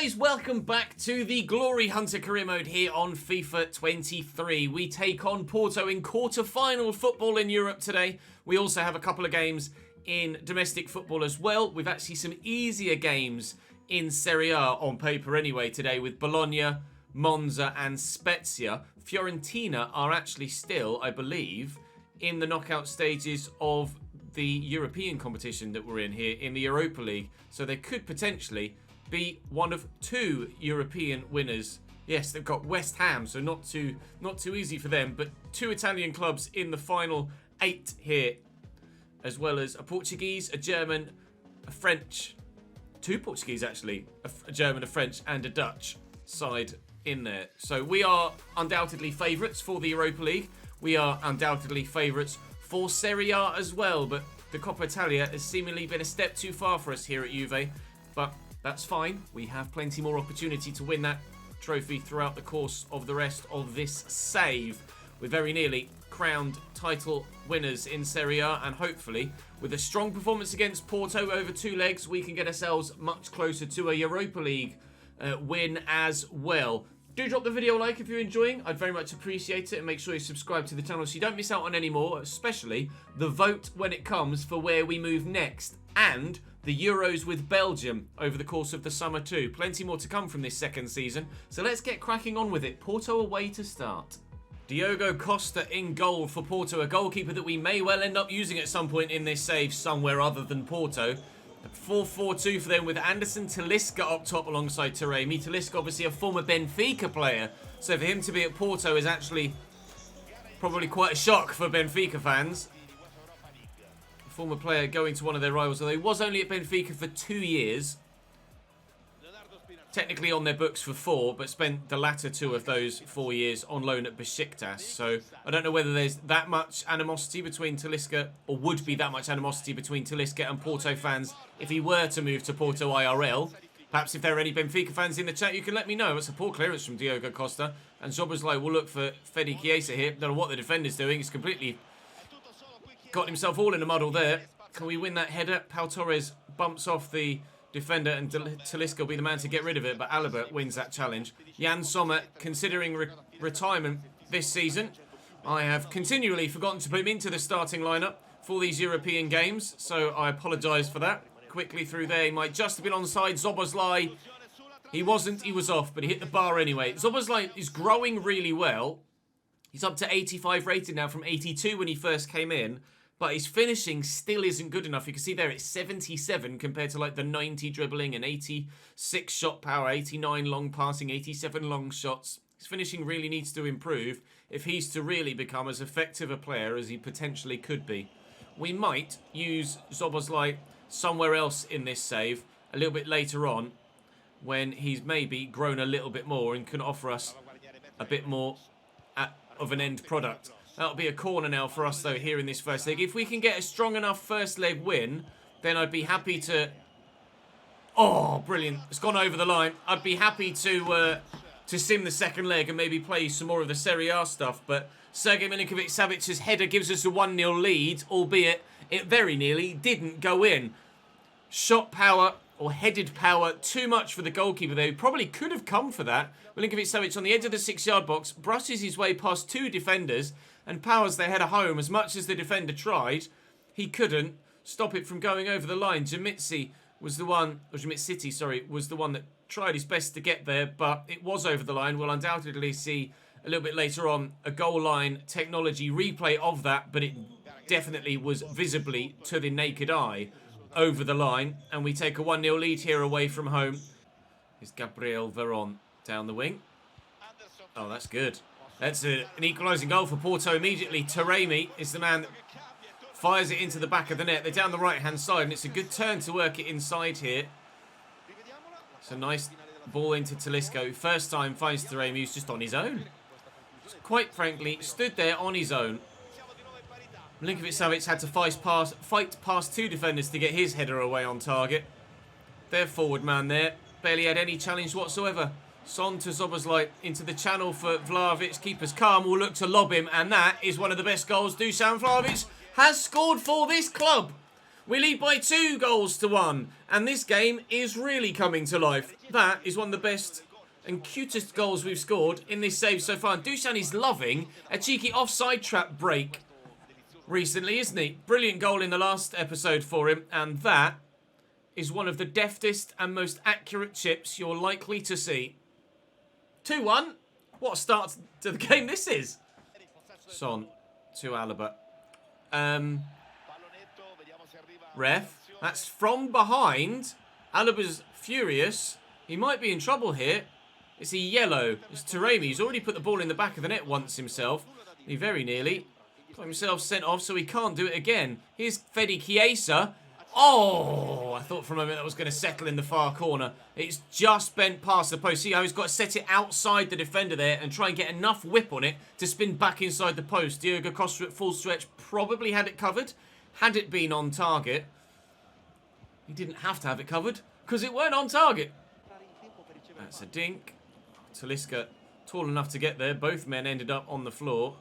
guys, welcome back to the GloryHunter career mode here on FIFA 23. We take on Porto in quarter-final football in Europe today. We also have a couple of games in domestic football as well. We've actually some easier games in Serie A on paper anyway today with Bologna, Monza and Spezia. Fiorentina are actually still, I believe, in the knockout stages of the European competition that we're in here in the Europa League. So they could potentially be one of two European winners. Yes, they've got West Ham, so not too easy for them, but two Italian clubs in the final 8 here, as well as a Portuguese, a German, a French, two Portuguese actually, a German, a French and a Dutch side in there. So we are undoubtedly favourites for the Europa League. We are undoubtedly favourites for Serie A as well, but the Coppa Italia has seemingly been a step too far for us here at Juve, but that's fine. We have plenty more opportunity to win that trophy throughout the course of the rest of this save. We're very nearly crowned title winners in Serie A, and hopefully with a strong performance against Porto over 2 legs, we can get ourselves much closer to a Europa League win as well. Do drop the video a like if you're enjoying. I'd very much appreciate it, and make sure you subscribe to the channel so you don't miss out on any more, especially the vote when it comes for where we move next, and the Euros with Belgium over the course of the summer too. Plenty more to come from this second season, so let's get cracking on with it. Porto away to start. Diogo Costa in goal for Porto, a goalkeeper that we may well end up using at some point in this save somewhere other than Porto. 4-4-2 for them with Anderson Talisca up top alongside Taremi. Talisca obviously a former Benfica player, so for him to be at Porto is actually probably quite a shock for Benfica fans. Former player going to one of their rivals, although he was only at Benfica for 2 years. Technically on their books for 4, but spent the latter 2 of those 4 years on loan at Besiktas. So I don't know whether there's that much animosity between Talisca, or would be that much animosity between Talisca and Porto fans if he were to move to Porto IRL. Perhaps if there are any Benfica fans in the chat, you can let me know. It's a poor clearance from Diogo Costa. And Szoboszlai will look for Fede Chiesa here. Don't know what the defender's doing. He's completely got himself all in a muddle there. Can we win that header? Pau Torres bumps off the defender and Talisca will be the man to get rid of it, but Alaba wins that challenge. Jan Sommer considering retirement this season. I have continually forgotten to put him into the starting lineup for these European games, so I apologise for that. Quickly through there, he might just have been onside. Szoboszlai, he wasn't, he was off, but he hit the bar anyway. Szoboszlai is growing really well. He's up to 85 rated now from 82 when he first came in. But his finishing still isn't good enough. You can see there it's 77 compared to like the 90 dribbling and 86 shot power, 89 long passing, 87 long shots. His finishing really needs to improve if he's to really become as effective a player as he potentially could be. We might use Szoboszlai somewhere else in this save a little bit later on when he's maybe grown a little bit more and can offer us a bit more of an end product. That'll be a corner now for us, though, here in this first leg. If we can get a strong enough first leg win, then I'd be happy to... Oh, brilliant. It's gone over the line. I'd be happy to sim the second leg and maybe play some more of the Serie A stuff. But Sergej Milinkovic-Savic's header gives us a 1-0 lead, albeit it very nearly didn't go in. Shot power or headed power, too much for the goalkeeper there. He probably could have come for that. Milinkovic-Savic on the edge of the 6-yard box, brushes his way past 2 defenders and powers their header home. As much as the defender tried, he couldn't stop it from going over the line. Jamitsi was the one, or Jamit-City, sorry, was the one that tried his best to get there, but it was over the line. We'll undoubtedly see a little bit later on a goal line technology replay of that, but it definitely was visibly to the naked eye over the line, and we take a 1-0 lead here away from home. It's Gabriel Veron down the wing. Oh, that's good. That's an equalising goal for Porto immediately. Taremi is the man that fires it into the back of the net. They're down the right-hand side, and it's a good turn to work it inside here. It's a nice ball into Talisca, who first time finds Taremi, who's just on his own. Just quite frankly, stood there on his own. Milinkovic-Savic had to fight past 2 defenders to get his header away on target. Their forward man there barely had any challenge whatsoever. Son to Szoboszlai into the channel for Vlahovic. Keeper's calm, will look to lob him, and that is one of the best goals Dusan Vlahovic has scored for this club. We lead by 2-1, and this game is really coming to life. That is one of the best and cutest goals we've scored in this save so far. And Dusan is loving a cheeky offside trap break recently, isn't he? Brilliant goal in the last episode for him, and that is one of the deftest and most accurate chips you're likely to see. 2-1. What a start to the game this is. Son to Alaba. Ref, that's from behind. Alaba's furious. He might be in trouble here. It's a yellow. It's Taremi. He's already put the ball in the back of the net once himself. He very nearly got himself sent off, so he can't do it again. Here's Fede Chiesa. Oh, I thought for a moment that was going to settle in the far corner. It's just bent past the post. See how he's got to set it outside the defender there and try and get enough whip on it to spin back inside the post. Diogo Costa at full stretch probably had it covered. Had it been on target. He didn't have to have it covered because it weren't on target. That's a dink. Talisca tall enough to get there. Both men ended up on the floor.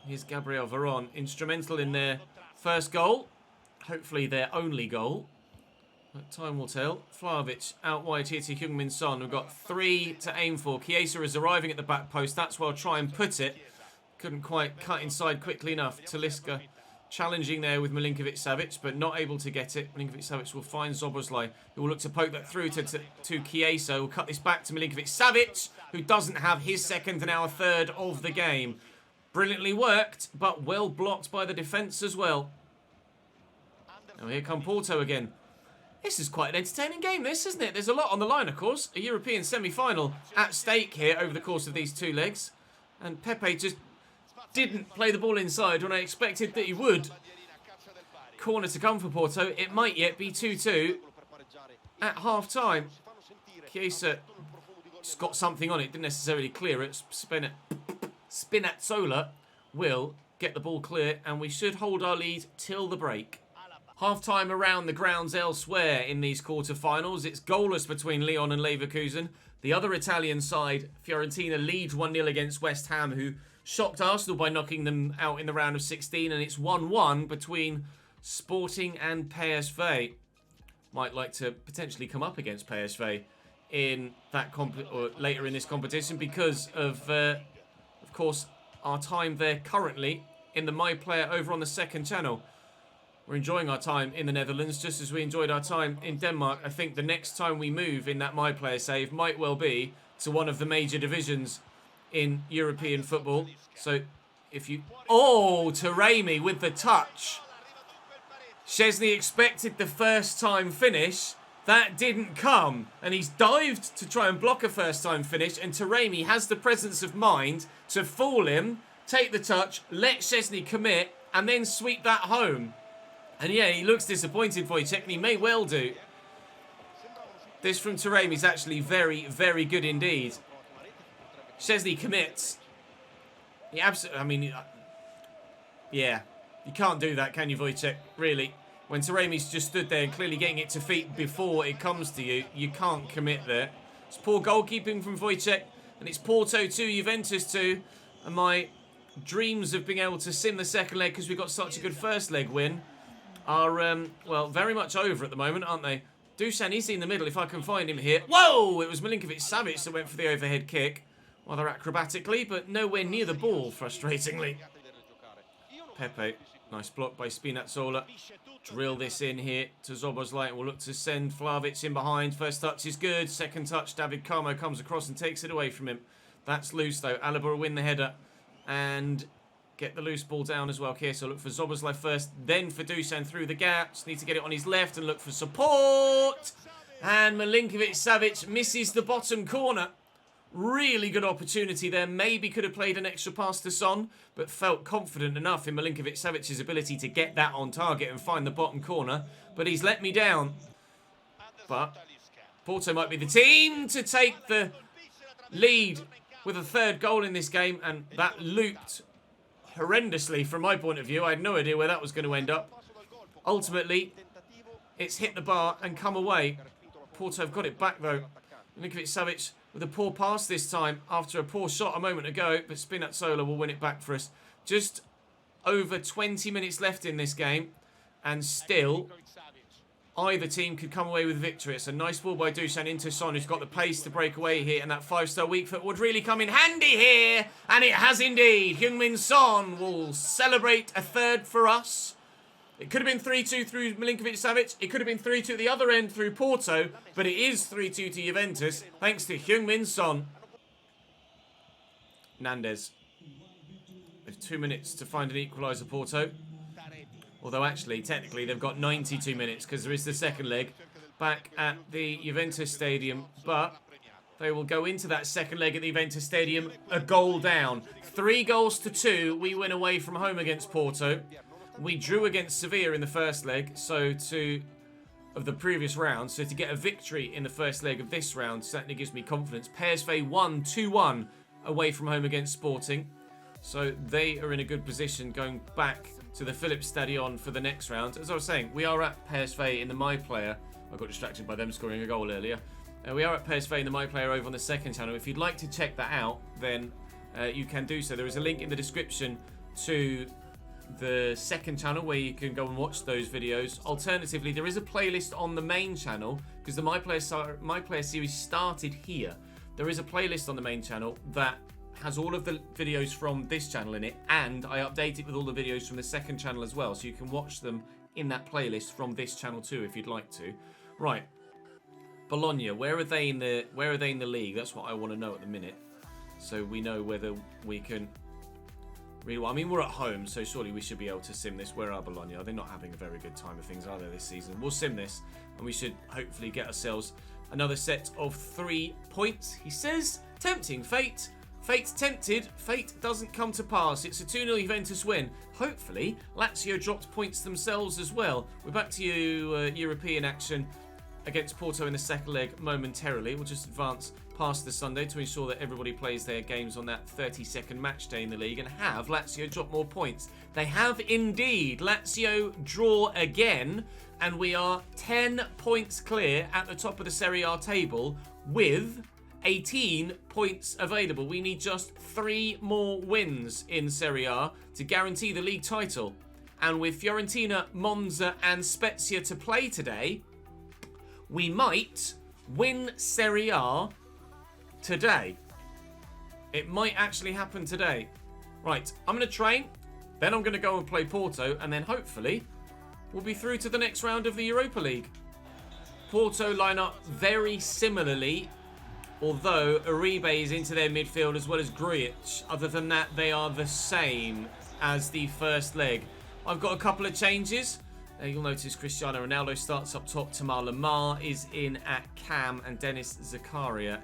Here's Gabriel Veron. Instrumental in their first goal. Hopefully their only goal. But time will tell. Vlahovic out wide here to Heung-min Son. We've got 3 to aim for. Chiesa is arriving at the back post. That's where I'll try and put it. Couldn't quite cut inside quickly enough. Talisca challenging there with Milinkovic-Savic, but not able to get it. Milinkovic-Savic will find Szoboszlai, who will look to poke that through to Chiesa. We'll cut this back to Milinkovic-Savic, who doesn't have his second and our third of the game. Brilliantly worked, but well blocked by the defence as well. Now here come Porto again. This is quite an entertaining game, this, isn't it? There's a lot on the line, of course. A European semi-final at stake here over the course of these 2 legs. And Pepe just didn't play the ball inside when I expected that he would. Corner to come for Porto. It might yet be 2-2 at half-time. Chiesa just got something on it. Didn't necessarily clear it. Spinazzola will get the ball clear, and we should hold our lead till the break. Half-time around the grounds elsewhere in these quarter-finals. It's goalless between Lyon and Leverkusen. The other Italian side, Fiorentina, lead 1-0 against West Ham, who shocked Arsenal by knocking them out in the round of 16. And it's 1-1 between Sporting and PSV. Might like to potentially come up against PSV in that or later in this competition because of course, our time there currently in the My Player over on the second channel. We're enjoying our time in the Netherlands just as we enjoyed our time in Denmark. I think the next time we move in that My Player save might well be to one of the major divisions in European football. So if you... Oh, Taremi with the touch. Szczesny expected the first time finish. That didn't come. And he's dived to try and block a first time finish. And Taremi has the presence of mind to fool him, take the touch, let Szczesny commit, and then sweep that home. And yeah, he looks disappointed, Wojciech, and he may well do. This from Taremi is actually very, very good indeed. Szczesny commits. He absolutely, I mean, yeah. You can't do that, can you, Wojciech? Really. When Taremi's just stood there and clearly getting it to feet before it comes to you, you can't commit there. It's poor goalkeeping from Wojciech, and it's Porto 2, Juventus 2. And my dreams of being able to sim the second leg because we got such a good first leg win are, well, very much over at the moment, aren't they? Dusan is in the middle, if I can find him here. Whoa! It was Milinkovic-Savic that went for the overhead kick. Rather acrobatically, but nowhere near the ball, frustratingly. Pepe, nice block by Spinazzola. Drill this in here to Szoboszlai. We'll look to send Vlahovic in behind. First touch is good. Second touch, David Carmo comes across and takes it away from him. That's loose, though. Alaba will win the header and get the loose ball down as well here. So look for Szoboszlai first, then for Dusan through the gaps. Need to get it on his left and look for support. And Milinkovic-Savic misses the bottom corner. Really good opportunity there. Maybe could have played an extra pass to Son, but felt confident enough in Milinkovic-Savic's ability to get that on target and find the bottom corner. But he's let me down. But Porto might be the team to take the lead with a third goal in this game, and that looped horrendously from my point of view. I had no idea where that was going to end up. Ultimately, it's hit the bar and come away. Porto have got it back, though. Milinkovic-Savic with a poor pass this time after a poor shot a moment ago, but Spinazzola will win it back for us. Just over 20 minutes left in this game, And still, either team could come away with victory. It's a nice ball by Dusan into Son, who's got the pace to break away here. And that 5-star weak foot would really come in handy here. And it has indeed. Heung-min Son will celebrate a third for us. It could have been 3-2 through Milinkovic-Savic. It could have been 3-2 at the other end through Porto. But it is 3-2 to Juventus, thanks to Heung-min Son. Nandez. There's 2 minutes to find an equaliser, Porto. Although, actually, technically, they've got 92 minutes because there is the second leg back at the Juventus Stadium. But they will go into that second leg at the Juventus Stadium a goal down. 3-2. We win away from home against Porto. We drew against Sevilla in the first leg, of the previous round. So to get a victory in the first leg of this round certainly gives me confidence. PSV won 2-1 away from home against Sporting. So they are in a good position going back to the Philips Stadion for the next round. As I was saying, we are at PSV in the My Player. I got distracted by them scoring a goal earlier. We are at PSV in the My Player over on the second channel. If you'd like to check that out, then you can do so. There is a link in the description to the second channel where you can go and watch those videos. Alternatively, there is a playlist on the main channel because the My Player series started here. There is a playlist on the main channel that has all of the videos from this channel in it, and I update it with all the videos from the second channel as well, so you can watch them in that playlist from this channel too if you'd like to. Right, Bologna, where are they in the league? That's what I want to know at the minute, so we know whether we can. Really, well, I mean, we're at home, so surely we should be able to sim this. Where are Bologna? They're not having a very good time of things, are they, this season? We'll sim this, and we should hopefully get ourselves another set of 3 points. He says, tempting fate. Fate tempted, fate doesn't come to pass. It's a 2-0 Juventus win. Hopefully, Lazio dropped points themselves as well. We're back to European action against Porto in the second leg momentarily. We'll just advance past the Sunday to ensure that everybody plays their games on that 32nd match day in the league and have Lazio drop more points. They have indeed. Lazio draw again, and we are 10 points clear at the top of the Serie A table with 18 points available. We need just 3 more wins in Serie A to guarantee the league title. And with Fiorentina, Monza and Spezia to play today, we might win Serie A today. It might actually happen today. Right, I'm going to train, then I'm going to go and play Porto, and then hopefully we'll be through to the next round of the Europa League. Porto line up very similarly, although Uribe is into their midfield as well as Grujic. Other than that, they are the same as the first leg. I've got a couple of changes. You'll notice Cristiano Ronaldo starts up top. Tamar Lamar is in at cam, and Dennis Zakaria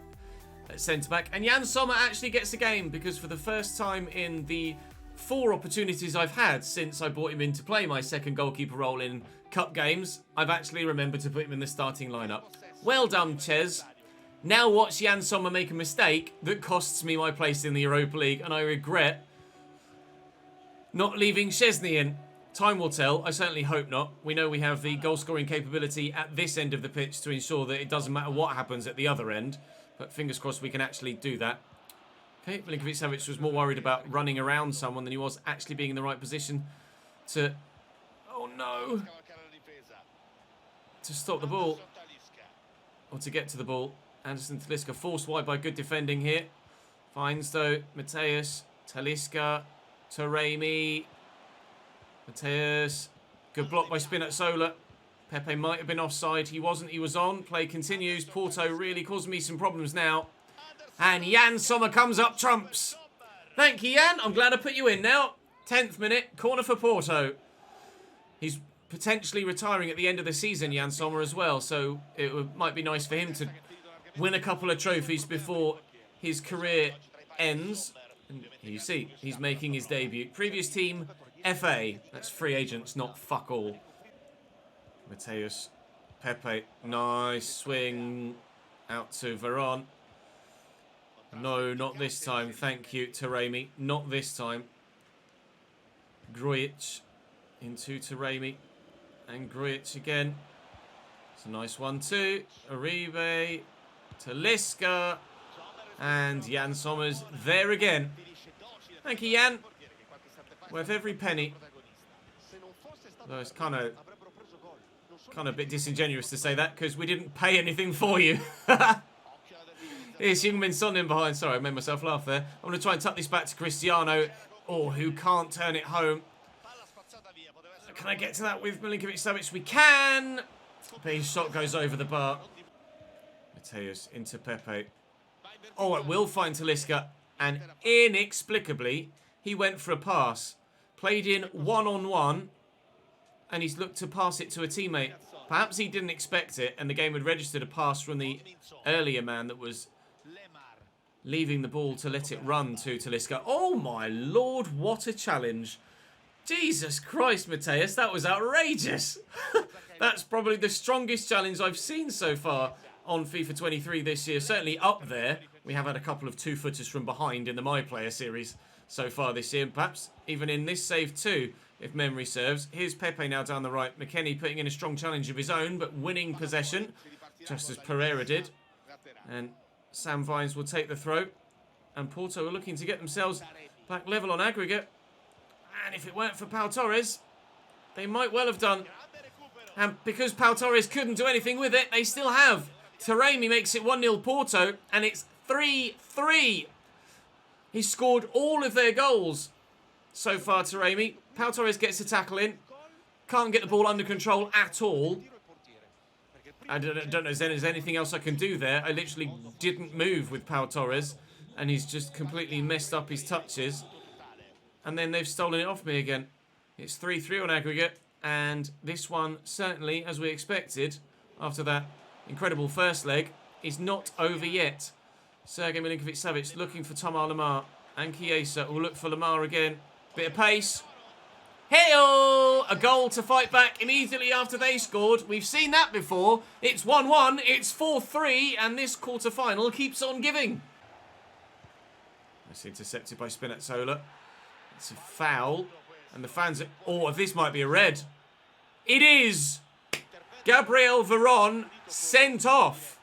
at centre-back. And Jan Sommer actually gets a game because for the first time in the 4 opportunities I've had since I brought him in to play my second goalkeeper role in cup games, I've actually remembered to put him in the starting lineup. Well done, Ches. Now watch Jan Sommer make a mistake that costs me my place in the Europa League, and I regret not leaving Szczesny in. Time will tell. I certainly hope not. We know we have the goal-scoring capability at this end of the pitch to ensure that it doesn't matter what happens at the other end. But fingers crossed we can actually do that. Okay, Milinkovic-Savic was more worried about running around someone than he was actually being in the right position to... Oh, no. To stop the ball. Or to get to the ball. Anderson Talisca forced wide by good defending here. Finds, though, Mateus, Talisca, Taremi. Mateus. Good block by Spinazzola. Pepe might have been offside. He wasn't. He was on. Play continues. Porto really causing me some problems now. And Jan Sommer comes up trumps. Thank you, Jan. I'm glad I put you in now. 10th minute. Corner for Porto. He's potentially retiring at the end of the season, Jan Sommer, as well. So it might be nice for him to win a couple of trophies before his career ends. And you see, he's making his debut. Previous team, FA. That's free agents, not fuck all. Mateus. Pepe. Nice swing out to Veron. No, not this time. Thank you, Taremi. Not this time. Grujic into Taremi. And Grujic again. It's a nice one too. Uribe. Talisca. And Jan Sommers there again. Thank you, Jan. Worth every penny. Though it's kind of a bit disingenuous to say that because we didn't pay anything for you. Here's Heung-min Son in behind. Sorry, I made myself laugh there. I'm going to try and tuck this back to Cristiano. Oh, who can't turn it home. Can I get to that with Milinkovic-Savic? We can. But his shot goes over the bar. Mateus into Pepe. Oh, it will find Talisca. And inexplicably, he went for a pass. Played in one-on-one. And he's looked to pass it to a teammate. Perhaps he didn't expect it. And the game had registered a pass from the earlier man that was leaving the ball to let it run to Talisca. Oh, my Lord. What a challenge. Jesus Christ, Mateus. That was outrageous. That's probably the strongest challenge I've seen so far on FIFA 23 this year. Certainly up there. We have had a couple of two-footers from behind in the My Player series so far this year. Perhaps even in this save too, if memory serves. Here's Pepe now down the right. McKennie putting in a strong challenge of his own, but winning possession, just as Pereira did. And Sam Vines will take the throw. And Porto are looking to get themselves back level on aggregate. And if it weren't for Pau Torres, they might well have done. And because Pau Torres couldn't do anything with it, they still have. Taremi makes it 1-0 Porto, and it's 3-3. He scored all of their goals so far, Taremi. Pau Torres gets a tackle in. Can't get the ball under control at all. I don't know if there's anything else I can do there. I literally didn't move with Pau Torres, and he's just completely messed up his touches. And then they've stolen it off me again. It's 3-3 on aggregate. And this one, certainly, as we expected, after that incredible first leg, is not over yet. Sergej Milinkovic-Savic looking for Thomas Lemar. And Chiesa will look for Lemar again. Bit of pace. Hey-oh! A goal to fight back immediately after they scored. We've seen that before. It's 1-1. It's 4-3. And this quarter-final keeps on giving. That's intercepted by Spinazzola. It's a foul. And the fans are... Oh, this might be a red. It is! Gabriel Veron sent off.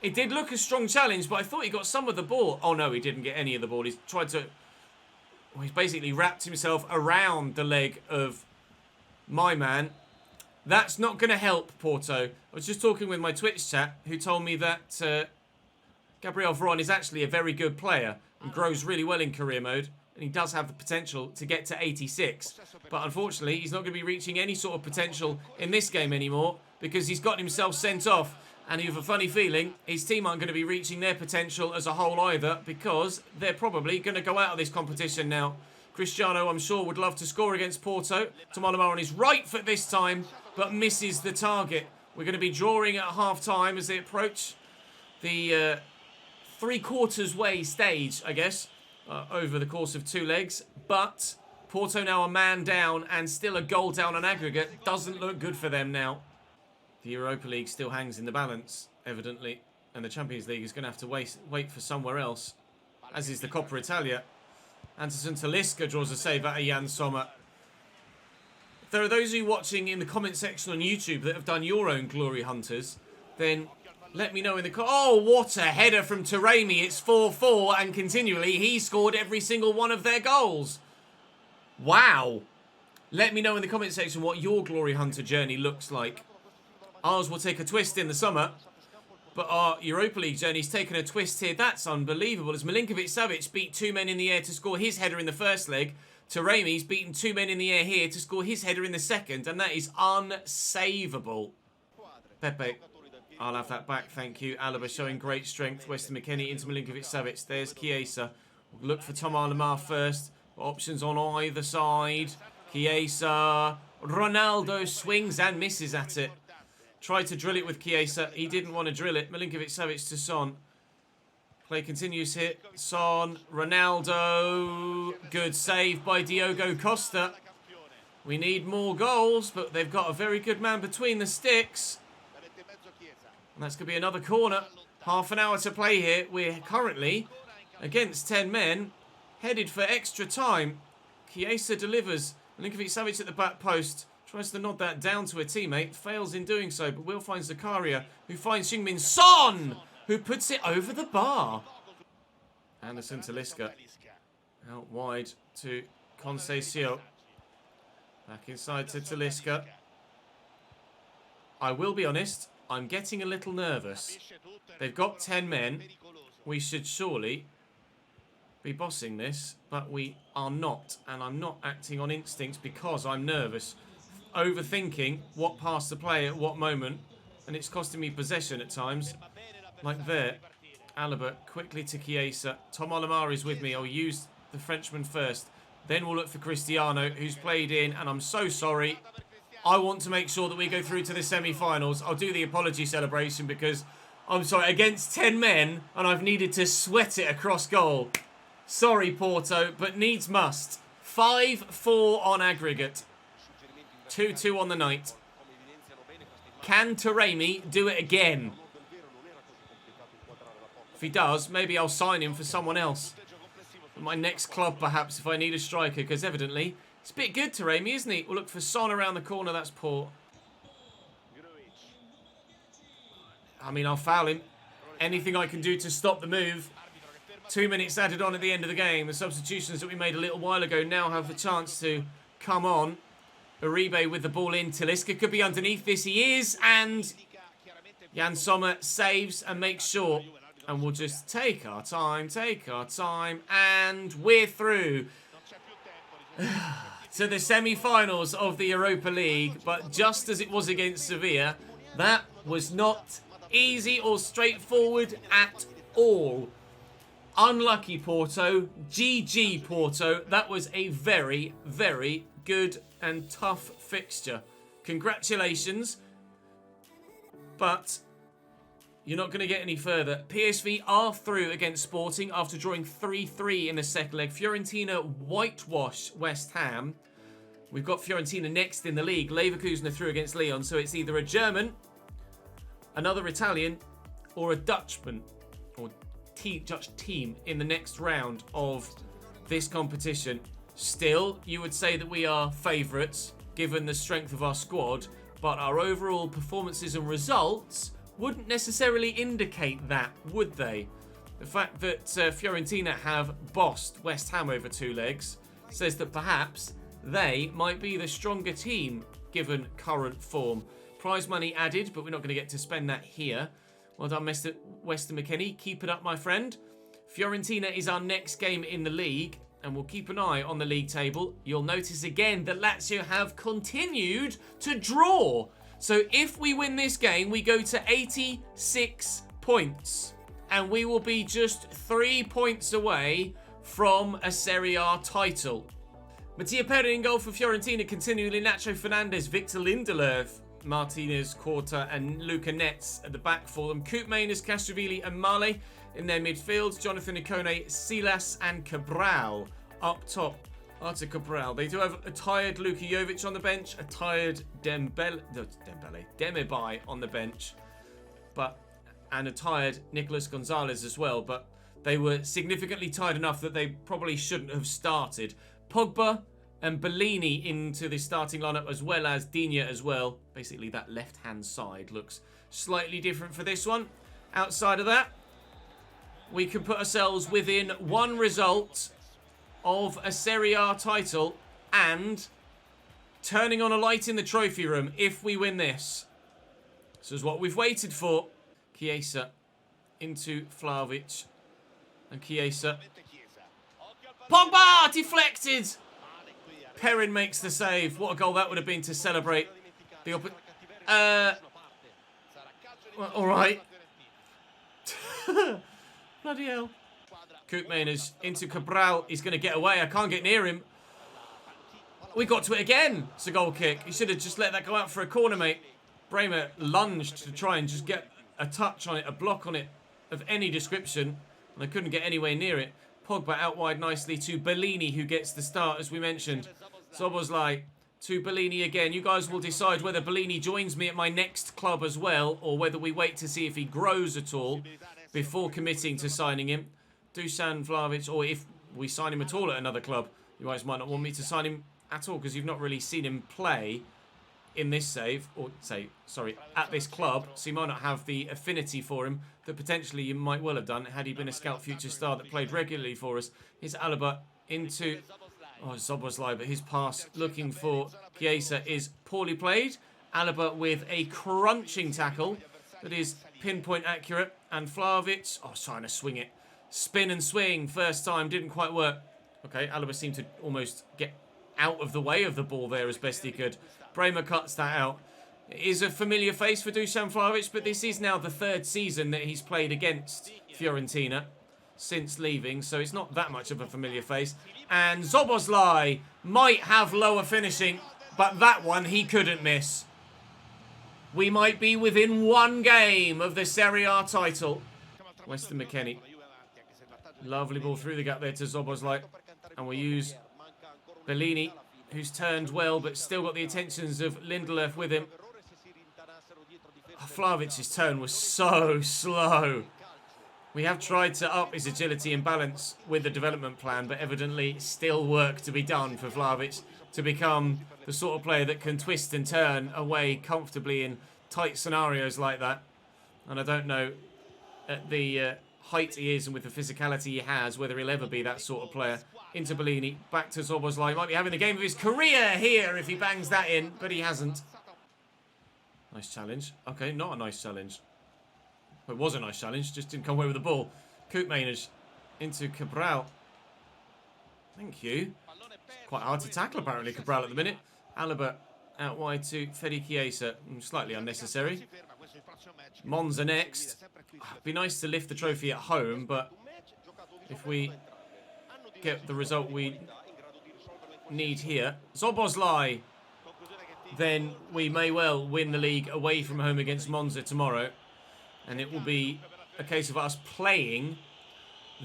It did look a strong challenge, but I thought he got some of the ball. Oh, no, he didn't get any of the ball. He's tried to... Well, he's basically wrapped himself around the leg of my man. That's not going to help, Porto. I was just talking with my Twitch chat, who told me that Gabriel Veron is actually a very good player and grows really well in career mode. And he does have the potential to get to 86. But unfortunately, he's not going to be reaching any sort of potential in this game anymore because he's got himself sent off. And you have a funny feeling his team aren't going to be reaching their potential as a whole either because they're probably going to go out of this competition now. Cristiano, I'm sure, would love to score against Porto. Thomas Lemar on his right foot this time, but misses the target. We're going to be drawing at half-time as they approach the three-quarters way stage, I guess. Over the course of two legs, but Porto now a man down and still a goal down on aggregate. Doesn't look good for them now. The Europa League still hangs in the balance, evidently, and the Champions League is going to have to wait for somewhere else, as is the Coppa Italia. Anderson Talisca draws a save out of Jan Sommer. If there are those of you watching in the comment section on YouTube that have done your own Glory Hunters, then let me know in the... Oh, what a header from Taremi. It's 4-4, and continually he scored every single one of their goals. Wow. Let me know in the comment section what your Glory Hunter journey looks like. Ours will take a twist in the summer, but our Europa League journey's taken a twist here. That's unbelievable. As Milinkovic-Savic beat two men in the air to score his header in the first leg, Taremi's beaten two men in the air here to score his header in the second, and that is unsavable. Pepe... I'll have that back, thank you. Alaba showing great strength. Weston McKennie into Milinkovic-Savic. There's Chiesa. We'll look for Thomas Lemar first. Options on either side. Chiesa. Ronaldo swings and misses at it. Tried to drill it with Chiesa. He didn't want to drill it. Milinkovic-Savic to Son. Play continues here. Son. Ronaldo. Good save by Diogo Costa. We need more goals, but they've got a very good man between the sticks. And that's going to be another corner. Half an hour to play here. We're currently against 10 men, headed for extra time. Chiesa delivers. Milinkovic-Savic at the back post. Tries to nod that down to a teammate. Fails in doing so, but Will finds Zakaria, who finds Heung-min Son, who puts it over the bar. Anderson Talisca. Out wide to Conceição. Back inside to Talisca. I will be honest, I'm getting a little nervous. They've got 10 men. We should surely be bossing this, but we are not. And I'm not acting on instincts because I'm nervous. Overthinking what pass to play at what moment. And it's costing me possession at times. Like there. Alaba quickly to Chiesa. Tom Olamar is with me. I'll use the Frenchman first. Then we'll look for Cristiano, who's played in. And I'm so sorry. I want to make sure that we go through to the semi-finals. I'll do the apology celebration because, I'm sorry, against 10 men, and I've needed to sweat it across goal. Sorry, Porto, but needs must. 5-4 on aggregate. 2-2 on the night. Can Taremi do it again? If he does, maybe I'll sign him for someone else. My next club, perhaps, if I need a striker, because evidently it's a bit good, Taremi, isn't he? We'll look for Son around the corner. That's poor. I mean, I'll foul him. Anything I can do to stop the move. 2 minutes added on at the end of the game. The substitutions that we made a little while ago now have the chance to come on. Uribe with the ball in. Talisca could be underneath this. He is. And Jan Sommer saves and makes sure. And we'll just take our time. And we're through to the semi-finals of the Europa League. But just as it was against Sevilla, that was not easy or straightforward at all. Unlucky Porto. GG Porto. That was a very, very good and tough fixture. Congratulations. But you're not going to get any further. PSV are through against Sporting after drawing 3-3 in the second leg. Fiorentina whitewash West Ham. We've got Fiorentina next in the league. Leverkusen are through against Lyon. So it's either a German, another Italian, or a Dutchman, or Dutch team in the next round of this competition. Still, you would say that we are favourites, given the strength of our squad, but our overall performances and results wouldn't necessarily indicate that, would they? The fact that Fiorentina have bossed West Ham over 2 legs says that perhaps they might be the stronger team, given current form. Prize money added, but we're not going to get to spend that here. Well done, Mr. Weston McKennie. Keep it up, my friend. Fiorentina is our next game in the league, and we'll keep an eye on the league table. You'll notice again that Lazio have continued to draw. So if we win this game, we go to 86 points. And we will be just 3 points away from a Serie A title. Mattia Perry in goal for Fiorentina, continually Nacho Fernandez, Victor Lindelöf, Martinez, Quarta and Luca Netz at the back for them. Coop Mainers, Castrovilli and Male in their midfield. Jonathan Ikone, Silas and Cabral up top. Artur Cabral. They do have a tired Luka Jovic on the bench, a tired Demirbay on the bench, and a tired Nicolas Gonzalez as well. But they were significantly tired enough that they probably shouldn't have started. Pogba and Bellini into the starting lineup, as well as Digne as well. Basically, that left-hand side looks slightly different for this one. Outside of that, we can put ourselves within one result of a Serie A title and turning on a light in the trophy room if we win this. This is what we've waited for. Chiesa into Vlahovic. And Chiesa. Pogba! Deflected! Perrin makes the save. What a goal that would have been to celebrate. The well, alright. Bloody hell. Coop Mainers into Cabral. He's going to get away. I can't get near him. We got to it again. It's a goal kick. He should have just let that go out for a corner, mate. Bremer lunged to try and just get a touch on it, a block on it of any description. And I couldn't get anywhere near it. Pogba out wide nicely to Bellini, who gets the start, as we mentioned. Szoboszlai to Bellini again. You guys will decide whether Bellini joins me at my next club as well, or whether we wait to see if he grows at all before committing to signing him. Dusan Vlahovic, or if we sign him at all at another club. You guys might not want me to sign him at all because you've not really seen him play in this save, or at this club, so you might not have the affinity for him that potentially you might well have done had he been a scout future star that played regularly for us. Here's Alaba into Oh, Szoboszlai, but his pass looking for Chiesa is poorly played. Alaba with a crunching tackle that is pinpoint accurate. And Vlahovic, oh, trying to swing it. Spin and swing, first time, didn't quite work. Okay, Alaba seemed to almost get out of the way of the ball there as best he could. Bremer cuts that out. It is a familiar face for Dusan Vlahovic, but this is now the third season that he's played against Fiorentina since leaving, so it's not that much of a familiar face. And Szoboszlai might have lower finishing, but that one he couldn't miss. We might be within one game of the Serie A title. Weston McKennie. Lovely ball through the gap there to Szoboszlai. And we'll use Bellini, who's turned well, but still got the attentions of Lindelöf with him. Vlahovic's turn was so slow. We have tried to up his agility and balance with the development plan, but evidently still work to be done for Vlahovic to become the sort of player that can twist and turn away comfortably in tight scenarios like that. And I don't know, at the height he is and with the physicality he has, whether he'll ever be that sort of player. Into Bellini, back to Szoboszlai. Might be having the game of his career here if he bangs that in, but he hasn't. Nice challenge. Okay, not a nice challenge. It was a nice challenge, just didn't come away with the ball. Koopmeiners into Cabral. Thank you. Quite hard to tackle, apparently, Cabral at the minute. Alaba out wide to Fede Chiesa. Slightly unnecessary. Monza next. It'd be nice to lift the trophy at home, but if we get the result we need here. Szoboszlai. Then we may well win the league away from home against Monza tomorrow. And it will be a case of us playing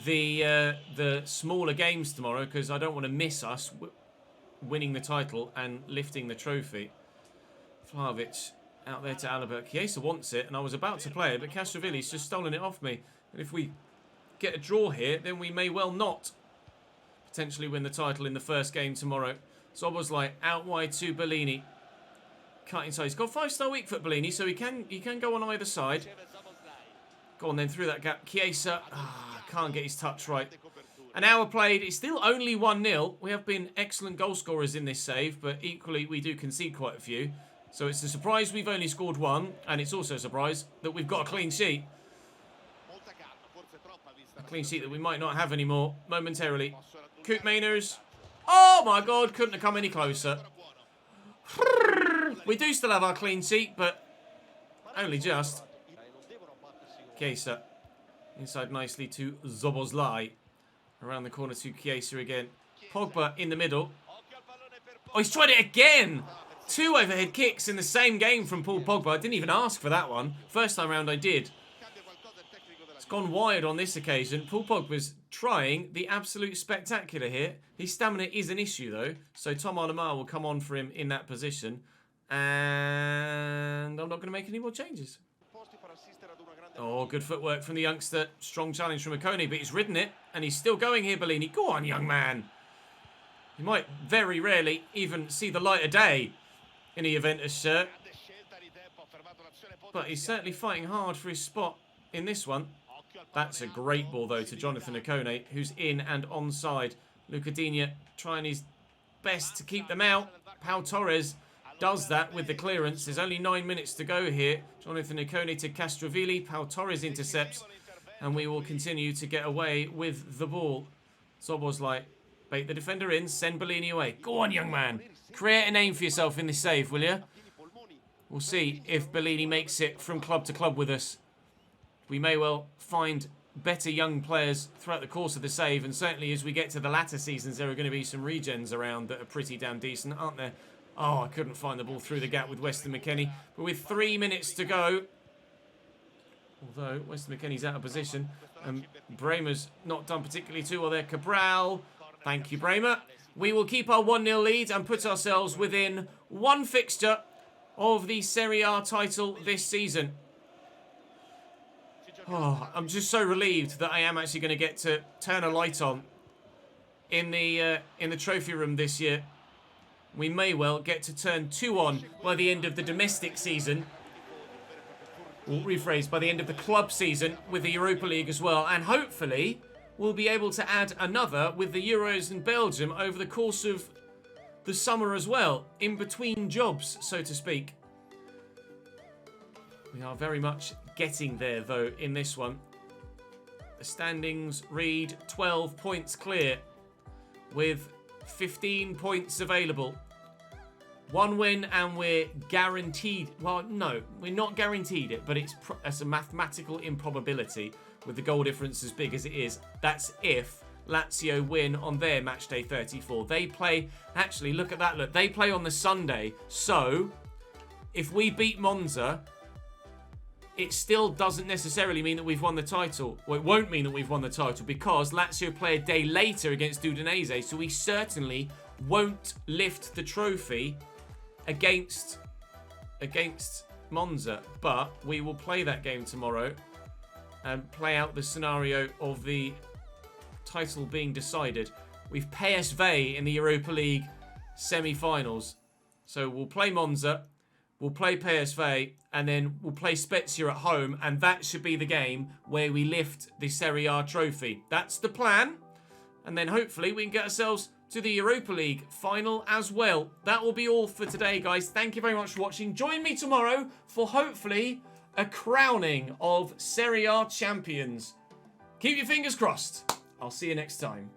the smaller games tomorrow, because I don't want to miss us winning the title and lifting the trophy. Vlahovic out there to Alaba. Chiesa wants it, and I was about to play it, but Castrovilli's just stolen it off me. And if we get a draw here, then we may well not potentially win the title in the first game tomorrow. Szoboszlai out wide to Bellini. Cut inside. He's got 5-star weak foot, Bellini, so he can go on either side. Go on then through that gap. Chiesa can't get his touch right. An hour played. It's still only 1-0. We have been excellent goal scorers in this save, but equally we do concede quite a few. So it's a surprise we've only scored one, and it's also a surprise that we've got a clean sheet. A clean sheet that we might not have anymore momentarily. Koopmeiners. Oh my God, couldn't have come any closer. We do still have our clean sheet, but only just. Chiesa inside nicely to Szoboszlai. Around the corner to Chiesa again. Pogba in the middle. Oh, he's tried it again. 2 overhead kicks in the same game from Paul Pogba. I didn't even ask for that one. First time round I did. It's gone wide on this occasion. Paul Pogba's trying the absolute spectacular here. His stamina is an issue though. So Tom Arnemar will come on for him in that position. And I'm not going to make any more changes. Oh, good footwork from the youngster. Strong challenge from Akone, but he's ridden it. And he's still going here, Bellini. Go on, young man. He might very rarely even see the light of day in a Juventus shirt. But he's certainly fighting hard for his spot in this one. That's a great ball, though, to Jonathan Akone, who's in and onside. Luca Digne trying his best to keep them out. Pau Torres does that with the clearance. There's only 9 minutes to go here. Jonathan Akone to Castrovilli. Pau Torres intercepts. And we will continue to get away with the ball. Szoboszlai, bait the defender in. Send Bellini away. Go on, young man. Create a name for yourself in this save, will you? We'll see if Bellini makes it from club to club with us. We may well find better young players throughout the course of the save. And certainly as we get to the latter seasons, there are going to be some regens around that are pretty damn decent, aren't there? Oh, I couldn't find the ball through the gap with Weston McKennie. But with 3 minutes to go, although Weston McKennie's out of position, and Bremer's not done particularly too well there. Cabral, thank you, Bremer. We will keep our 1-0 lead and put ourselves within one fixture of the Serie A title this season. Oh, I'm just so relieved that I am actually going to get to turn a light on in the trophy room this year. We may well get to turn 2 on by the end of the domestic season. Or rephrase, by the end of the club season with the Europa League as well. And hopefully, we'll be able to add another with the Euros in Belgium over the course of the summer as well, in between jobs, so to speak. We are very much getting there, though, in this one. The standings read 12 points clear with 15 points available. One win and we're guaranteed. Well, no, we're not guaranteed it, but it's a mathematical improbability with the goal difference as big as it is. That's if Lazio win on their match day 34. They play, actually, look at that, look. They play on the Sunday. So, if we beat Monza, it still doesn't necessarily mean that we've won the title. Well, it won't mean that we've won the title because Lazio play a day later against Udinese. So we certainly won't lift the trophy against Monza. But we will play that game tomorrow and play out the scenario of the title being decided. We've PSV in the Europa League semi-finals. So we'll play Monza, we'll play PSV, and then we'll play Spezia at home, and that should be the game where we lift the Serie A trophy. That's the plan. And then hopefully we can get ourselves to the Europa League final as well. That will be all for today, guys. Thank you very much for watching. Join me tomorrow for hopefully a crowning of Serie A champions. Keep your fingers crossed. I'll see you next time.